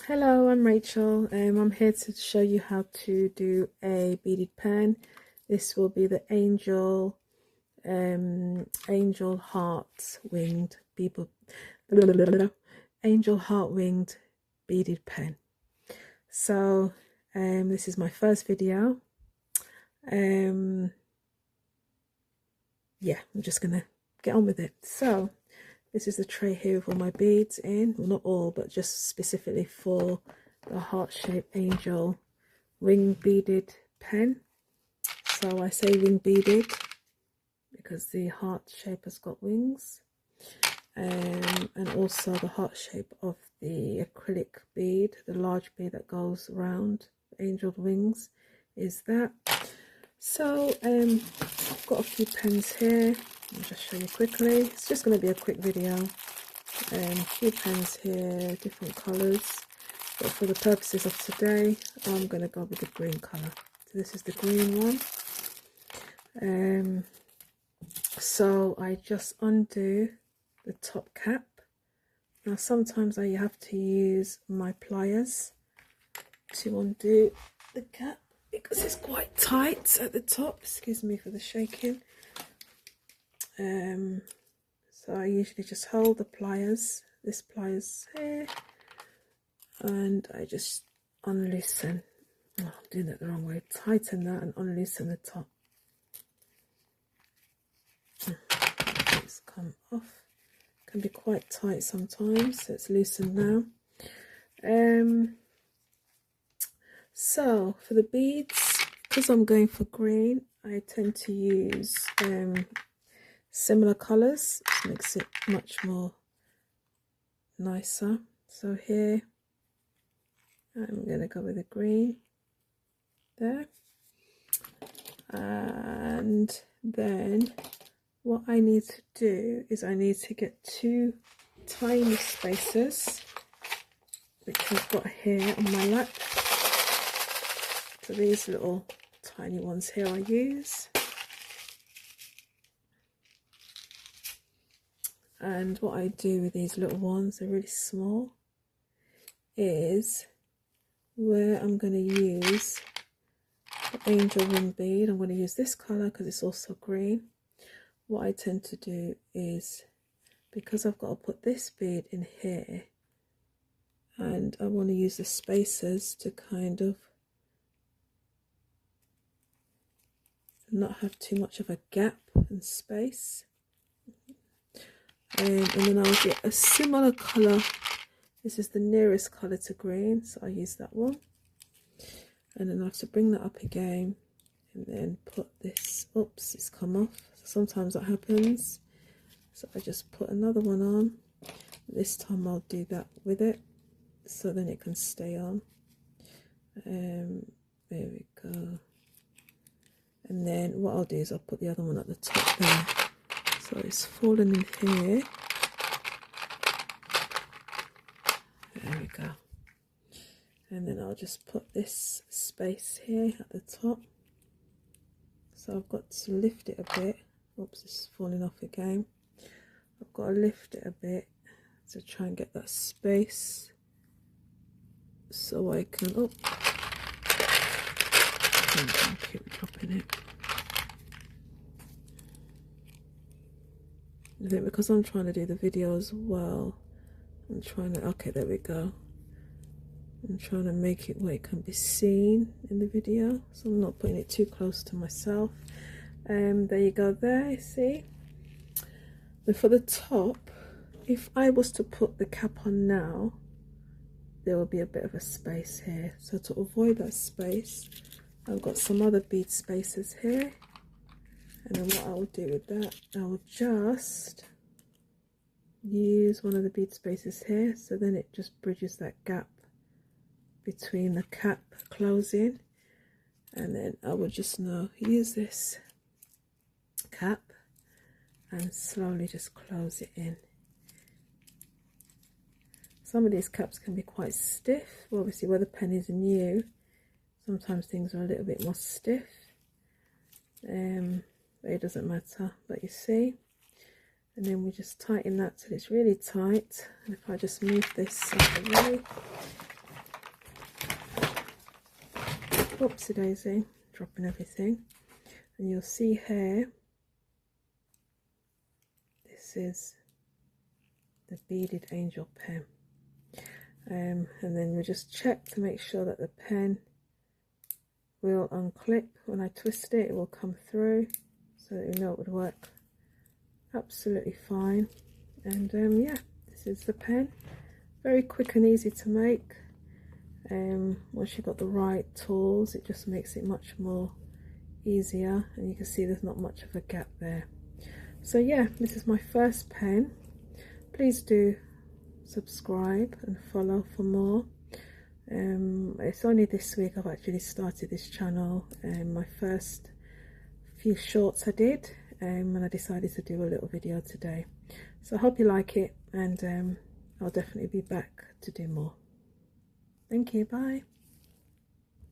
Hello, I'm Rachel. I'm here to show you how to do a beaded pen. This will be the angel heart winged angel heart winged beaded pen. So this is my first video. Yeah, I'm just gonna get on with it. So this is the tray here with all my beads in. Well, not all, but just specifically for the heart-shaped angel ring beaded pen. So I say ring beaded because the heart shape has got wings. And also the heart shape of the acrylic bead, the large bead that goes around the angel wings, is that. So I've got a few pens here. I'll just show you quickly. It's just going to be a quick video. A few pens here, different colours, but for the purposes of today I'm going to go with the green colour. So this is the green one. So I just undo the top cap. Now sometimes I have to use my pliers to undo the cap because it's quite tight at the top. Excuse me for the shaking. So I usually just hold the pliers, this pliers here, and I just unloosen. Oh, I'm doing it the wrong way. Tighten that and unloosen the top. It's come off. Can be quite tight sometimes, so it's loosened now. So for the beads, because I'm going for green, I tend to use similar colours, which makes it much more nicer. So here I'm going to go with the green there, and then what I need to do is I need to get two tiny spacers which I've got here on my lap. So these little tiny ones here I use. And what I do with these little ones, they're really small, is where I'm going to use the angel wing bead. I'm going to use this colour because it's also green. What I tend to do is, because I've got to put this bead in here, and I want to use the spacers to kind of not have too much of a gap and space. And then I'll get a similar colour. This is the nearest colour to green, so I use that one. And then I have to bring that up again and then put this. Oops, it's come off. So sometimes that happens. So I just put another one on. This time I'll do that with it, so then it can stay on. There we go. And then what I'll do is I'll put the other one at the top there. So it's fallen in here. There we go. And then I'll just put this space here at the top. So I've got to lift it a bit. Oops, it's falling off again. I've got to lift it a bit to try and get that space so I can, oh, I keep dropping it. I think because I'm trying to do the video as well, I'm trying to, okay, there we go. I'm trying to make it where it can be seen in the video, so I'm not putting it too close to myself. There you go there, you see. But for the top, if I was to put the cap on now, there will be a bit of a space here. So to avoid that space, I've got some other bead spacers here. And then what I will do with that, I will just use one of the bead spacers here, so then it just bridges that gap between the cap closing. And then I will just now use this cap and slowly just close it in. Some of these caps can be quite stiff. Well, obviously where the pen is new, sometimes things are a little bit more stiff. But it doesn't matter, but you see. And then we just tighten that till it's really tight. And if I just move this out of the way, Oopsie daisy, dropping everything. And you'll see here, this is the beaded angel pen. And then we just check to make sure that the pen will unclip. When I twist it, it will come through, so that you know it would work absolutely fine. And yeah, this is the pen. Very quick and easy to make. Once you've got the right tools, it just makes it much more easier, and you can see there's not much of a gap there. So yeah, this is my first pen. Please do subscribe and follow for more. It's only this week I've actually started this channel, and my first few shorts I did, and I decided to do a little video today. So I hope you like it, and I'll definitely be back to do more. Thank you, bye.